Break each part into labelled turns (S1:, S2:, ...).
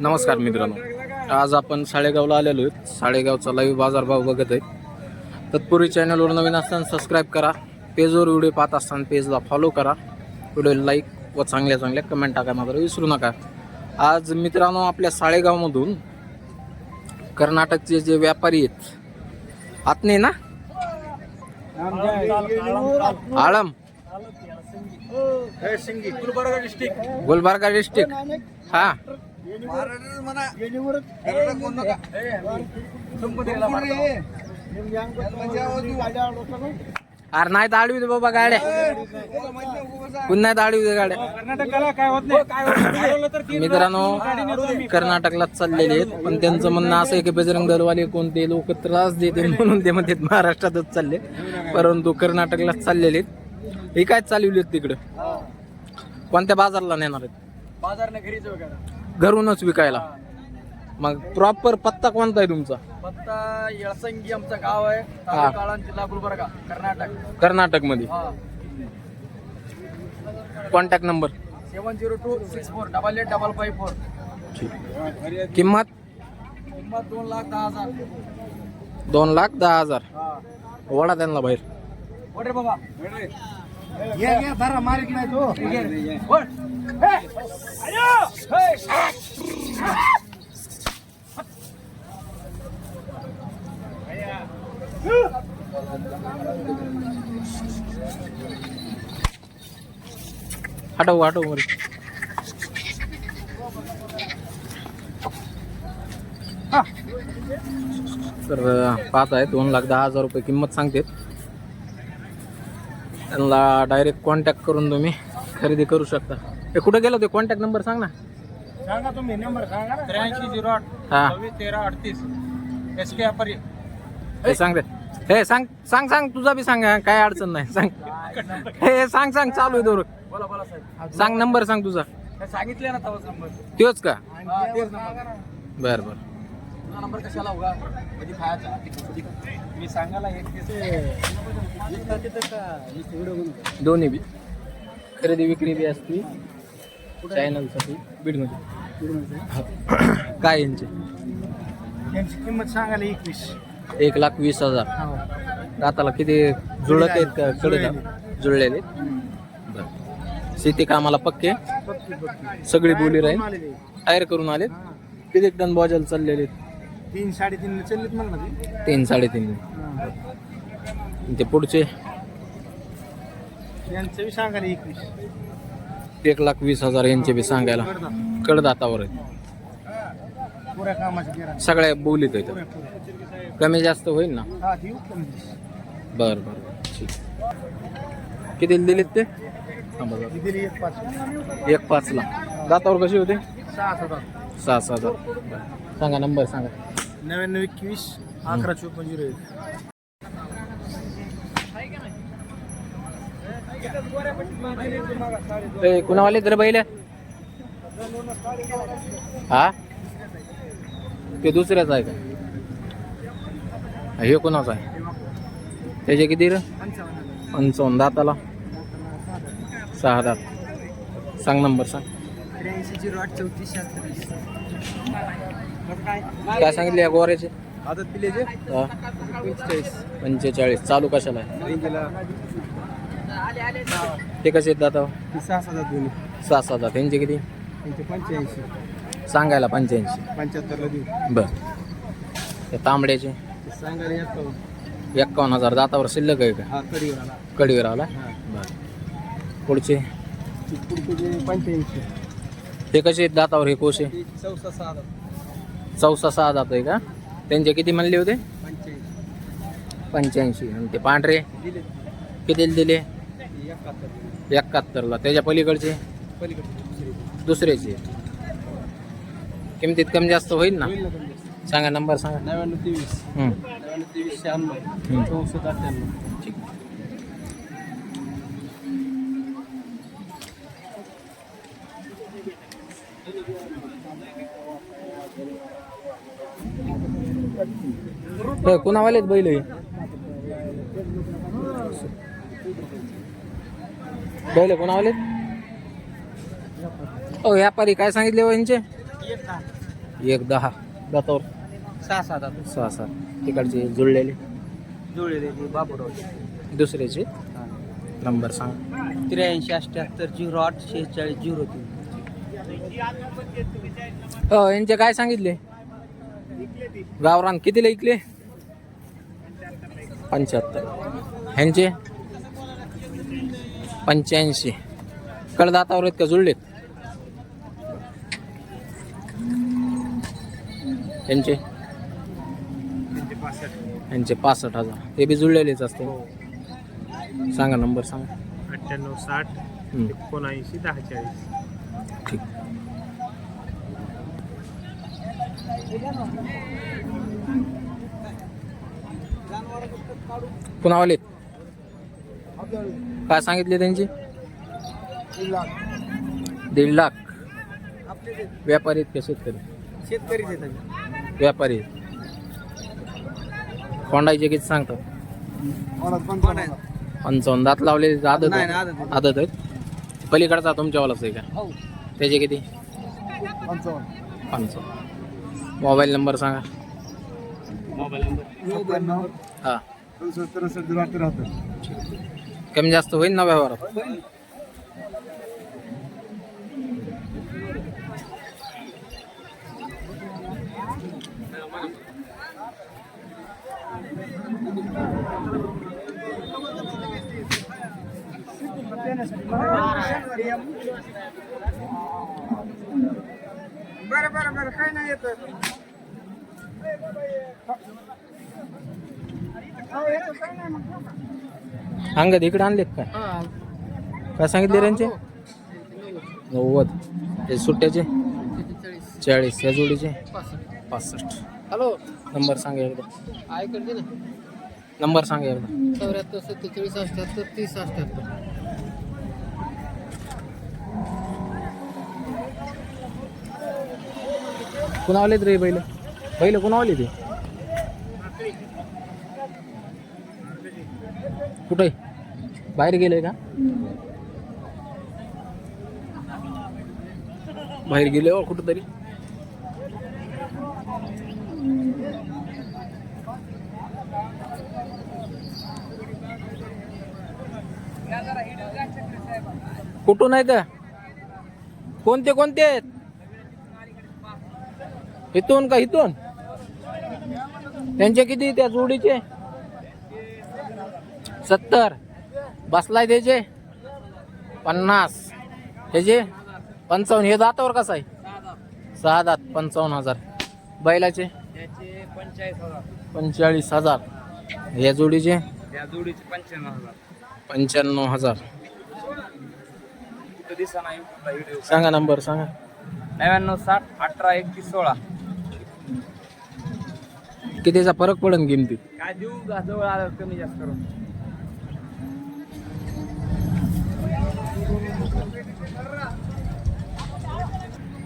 S1: नमस्कार मित्रांनो, आज आपण साळेगावला आलेलो आहेत. साळेगावचा लाईव्ह बाजारभाव बघत आहे. तत्पूर्वी चॅनलवर नवीन असताना सबस्क्राईब करा. पेजवर व्हिडिओ पाहत असताना पेजला फॉलो करा. व्हिडिओला लाईक व चांगल्या चांगल्या कमेंट टाका मात्र विसरू नका. आज मित्रांनो आपल्या साळेगावमधून कर्नाटकचे जे व्यापारी आहेत, आतने ना आळम गुलबर्गा डिस्ट्रिक्ट हा अरे नाही दाडवी दे बाबा गाड्या, पुन्हा दाडवी दे गाड्या. मित्रांनो कर्नाटकला चाललेले आहेत, पण त्यांचं म्हणणं असं आहे की बजरंग दलवाले कोणते लोक त्रास देते म्हणून ते म्हणतात महाराष्ट्रातच चालले, परंतु कर्नाटकलाच चाललेले आहेत. हे काय चालवले तिकडं? कोणत्या बाजारला नेणार आहेत?
S2: बाजारने घरीच वगैरे
S1: घरूनच विकायला. मग प्रॉपर पत्ता कोणता आहे तुमचा?
S2: पत्ता येळसंगी आमचं गाव आहे, तालुका आळंद, जिल्हा गुलबर्गा,
S1: कर्नाटक मध्ये. Contact number
S2: 7026488554.
S1: किंमत
S2: 2,10,000.
S1: 2,10,000. वडा त्यांना बाहेर.
S2: ओढे बाबा
S3: धरा मारित नाही तो.
S1: हटव हटव वर. तर पाहत आहे 2,10,000 रुपये किंमत सांगते. त्यांना डायरेक्ट कॉन्टॅक्ट करून तुम्ही खरेदी करू शकता. हे कुठे गेलो ते? कॉन्टॅक्ट नंबर सांग ना.
S2: सांगा तुम्ही नंबर सांगा. 8308
S1: हा
S2: 231338 SK व्यापारी.
S1: हे सांग रे. हे सांग सांग सांग तुझा बी सांग, काय अडचण नाही. सांग हे सांग सांग चालू आहे दोर.
S2: बोला बोला साहेब.
S1: सांग नंबर सांग तुझा.
S2: सांगितले ना तवाच नंबर.
S1: त्योच का?
S2: तेच नंबर.
S1: बर बर.
S2: तुझा नंबर कशाला होगा? कधी खायचा मी सांगायला एक
S1: दोन्ही बी खरेदी विक्री बी असते चॅनलसाठी बीडमध्ये. काय यांचे?
S3: यांची किंमत सांगायला
S1: 1,20,000. दाताला किती जुळत आहेत का? कडे जुळलेले. शेती कामाला पक्के सगळी बोली राहील. टायर करून आलेत. किती टन बॉजल चाललेले?
S3: 3-3.5 चाललेत मला ना.
S1: 3-3.5. ते पुढचे
S3: यांचं बी सांगायला 21.
S1: 1,20,000 यांचे बी सांगायला. कडदातावर आहेत.
S3: पुऱ्या कामाचे गिऱ्हाईक.
S1: सगळ्या बोलीत आहेत. कमी जास्त होईल ना?
S3: हा देऊ कमी.
S1: बरं बरं ठीक. किती दिलेत ते?
S3: ही दिली 1,500.
S1: 1,500 दातावर कशी होते?
S3: 6,000.
S1: 6,000. सांगा नंबर सांगा.
S3: 9921 115401.
S1: कुणावाले तर बैल हा ते दुसऱ्याच आहे का? हे कोणाचं आहे? त्याचे किती रे? 55. दाताला 6 दात. सांग नंबर सांग.
S3: 83083436.
S1: काय सांगितले या गोऱ्याचे?
S3: आदत पिलेचे
S1: 45. चालू कशाला आहे?
S3: रेंजला
S1: ते कसे आहेत दाता?
S3: 6,000 दोन्ही.
S1: 6,000. त्यांचे किती?
S3: त्यांचे 85.
S1: सांगायला 85.
S3: 75 ला देऊ.
S1: बर. ते तांबड्याचे
S3: ते सांगायला
S1: 51,000. दातावर शिल्लक आहे का?
S3: हा करीवर आला.
S1: कडीवर आला.
S3: हा.
S1: बर. पुढचे
S3: पुढचे 85.
S1: ते कसे आहेत दातावर? हे कोशे
S3: 64,600.
S1: 64-6 दात आहे का? त्यांचे किती म्हणले होते? 85. आणि ते पांढरे
S3: दिले
S1: किती दिले?
S3: 71.
S1: 71ला. त्याच्या पलीकडचे
S3: पलीकडे
S1: दुसऱ्याचे किमतीत कमी जास्त होईल ना?
S3: होईल ना कमी जास्त.
S1: सांगा नंबर सांगा.
S3: 9923 9923 96 6498.
S1: ठीक. कुणावालेच बैल आहे? बैल कोणावाले? ओ व्यापारी काय सांगितले हो यांचे? 1-10 दातावर
S3: 6-7 दात
S1: 6-7. तिकडचे जुळलेले
S3: जुळलेले ते बाबूराव.
S1: दुसऱ्याचे नंबर सांग.
S3: 83-78-08-46-03.
S1: यांचे काय सांगितले गावरान कितीला ऐकले 75. ह्यांचे 85. कडदातावर आहेत का जुळलेत यांचे 65,000. हे बी जुळलेलेच असते. सांगा नंबर सांगा.
S3: 98-60-79-10-40.
S1: ठीक. पुन्हा आलेत काय सांगितले त्यांचे 1.5 लाख. व्यापारी आहेत का शेतकरी
S3: शेतकरीच आहेत.
S1: व्यापारी कोंडायचे किती सांगतात 55. दात लावले आदत
S3: नाही,
S1: आहेत?
S3: आदत आहे.
S1: आदत आहेत. पलीकडचा तुमच्यावालाच आहे का
S3: हो.
S1: त्याचे किती 55. मोबाईल नंबर सांगा.
S3: मोबाईल नंबर
S1: हा कमी जास्त होईल ना व्यवहारात.
S3: बरं काय नाही येत.
S1: अंगद इकडे आणलेत काय काय सांगितले त्यांचे 90. हे सुट्ट्याचे 40. या जोडीचे 65.
S3: हॅलो
S1: नंबर सांगा एकदा.
S3: आय करते ना.
S1: नंबर सांगा एकदा.
S3: 74-47-78-30-78.
S1: कुणा आलेत रे बैल कुणा आले ते कुठे बाहेर गेले का बाहेर गेले हो कुठंतरी. कुठून आहेत कोणते कोणते आहेत इथून का इथून त्यांचे किती त्या जोडीचे 70. बसलाय त्याचे 50. त्याचे 55. हे दातावर कसं आहे 6 दात 55,000. बैलाचे 45,000. या जोडीचे 95,000. सांगा नंबर सांगा.
S3: 99-60-18-31-16.
S1: कितीचा फरक पडेल किमतीत
S3: काय देऊ जवळ आलं कमी जास्त करून.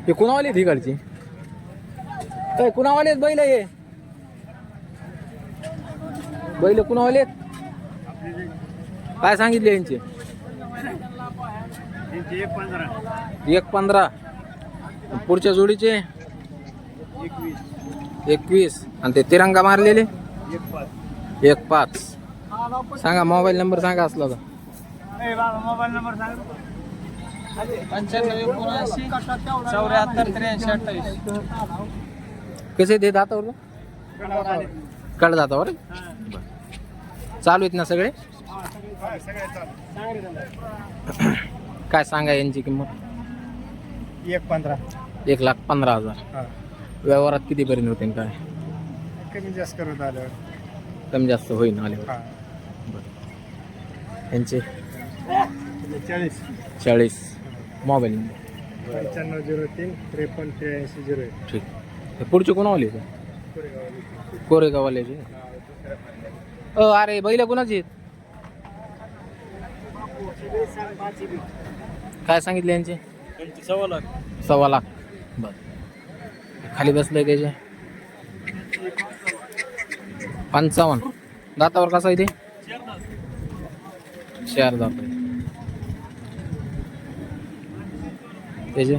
S1: हे कुणावाले तिकडची काय कुणावालेत बैल हे बैल कुणावालेत काय सांगितले यांचे 1.15. पुढच्या जोडीचे 21. आणि ते तिरंगा मारलेले 1.5. सांगा मोबाईल नंबर सांगा असला तर.
S3: मोबाईल नंबर सांग. 95-79-74-83-28.
S1: कसे ते दातावर कड दातावर चालू आहेत ना सगळे. काय सांगा यांची किंमत
S3: 1.15.
S1: 1,15,000. व्यवहारात कितीपर्यंत होते काय
S3: कमी जास्त करत आल्यावर
S1: कमी जास्त होईल आल्यावर. यांचे 40. Mobile number
S3: 95-03-53-83-01.
S1: ठीक. हे पुढचे कोणावाले कोरेगाववाल्याचे. अरे बैल कोणाचे आहेत काय सांगितले यांचे 1.25 लाख. बर खाली बसलंय त्याचे 55. दातावर कसं आहे ते 4 दात आहे त्याचे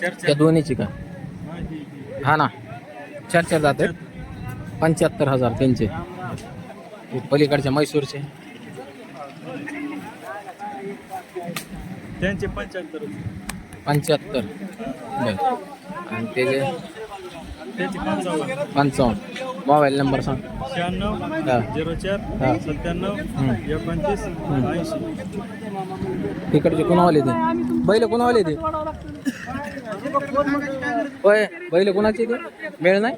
S1: त्या दोन्हीची का हा ना 4 जात आहेत 75,000 त्यांचे हे पलीकडच्या म्हैसूरचे
S3: त्यांचे 75.
S1: 75 बरं आणि त्याचे
S3: त्यांचे
S1: 55 मोबाईल नंबर सांग
S3: 96
S1: हा
S3: 04
S1: हा
S3: 97 29 80.
S1: तिकडचे कोणावाले ते बैल कोणावाले ते होय बैल कोणाचे ते मेळ नाही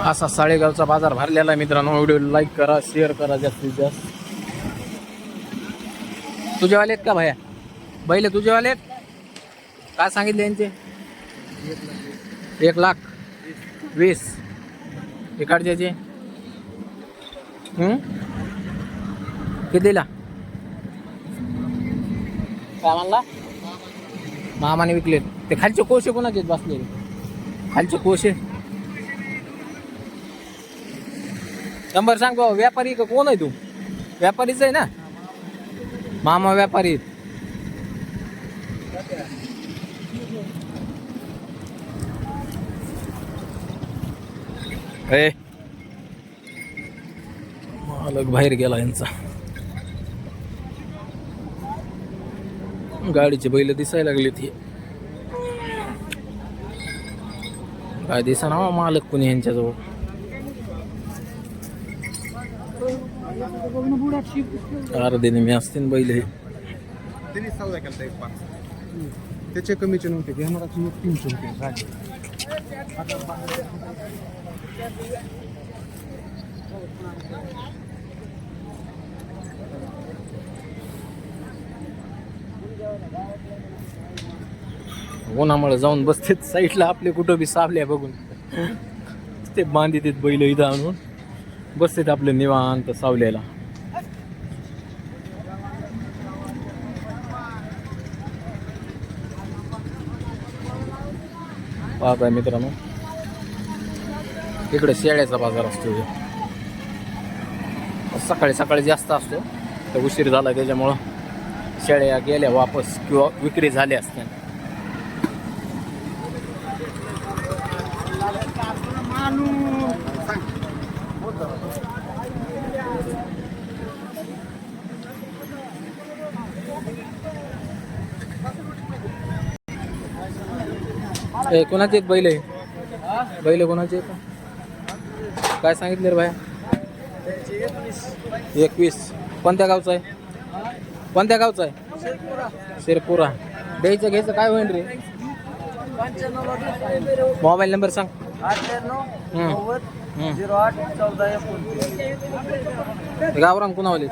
S1: असा साळेगावचा बाजार भरलेला आहे मित्रांनो. व्हिडिओ लाईक करा शेअर करा जास्तीत जास्त. तुझेवाले आहेत का भैया बैल तुझेवाले आहेत काय सांगितले यांचे 1,20,000 इकडच्याचे कितीला काय म्हणला मामाने विकले ते खालचे कोशे कोणाचे आहेत बसलेले खालचे कोशे नंबर सांग भाऊ व्यापारी का कोण आहे तू व्यापारीच आहे ना मामा व्यापारी ए मालक बाहेर गेला यांचा गाडीचे बैल दिसायला लागले ती काय दिसा ना मालक कोणी यांच्याजवळ अर्धे नेहमी असतील बैल हे
S3: त्यांनी सौदा केला एक 5 त्याचे कमीचे नव्हते घेणारा 300 रुपये
S1: उन्हामुळे जाऊन बसतेत साईडला आपले कुठं बी सावल्या बघून ते बांधित बैल इथं आणून बसतेत आपले निवांत सावल्याला पाहताय मित्रांनो इकडे शेळ्याचा बाजार असतो सकाळी सकाळी जास्त असतो तर उशीर झाला त्याच्यामुळं शेळ्या गेल्या वापस किंवा विक्री झाल्या असत्या ए कोणाचे आहेत बैल आहे बैल कोणाचे आहेत काय सांगितले रे भाया 21 कोणत्या गावचा आहे कोणत्या गावचा आहे शिरपुरा द्यायचं घ्यायचं काय होईल रे मोबाईल नंबर सांग
S3: 98
S1: गावरान कुणावले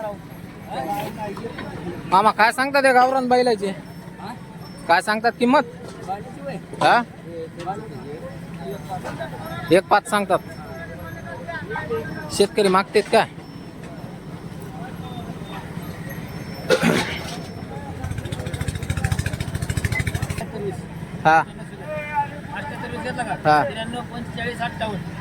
S1: मामा काय सांगतात त्या गावरान बैलाचे काय सांगतात किंमत हा 1,5 सांगतात शेतकरी मागतेत काय हा हा
S2: 95 45 58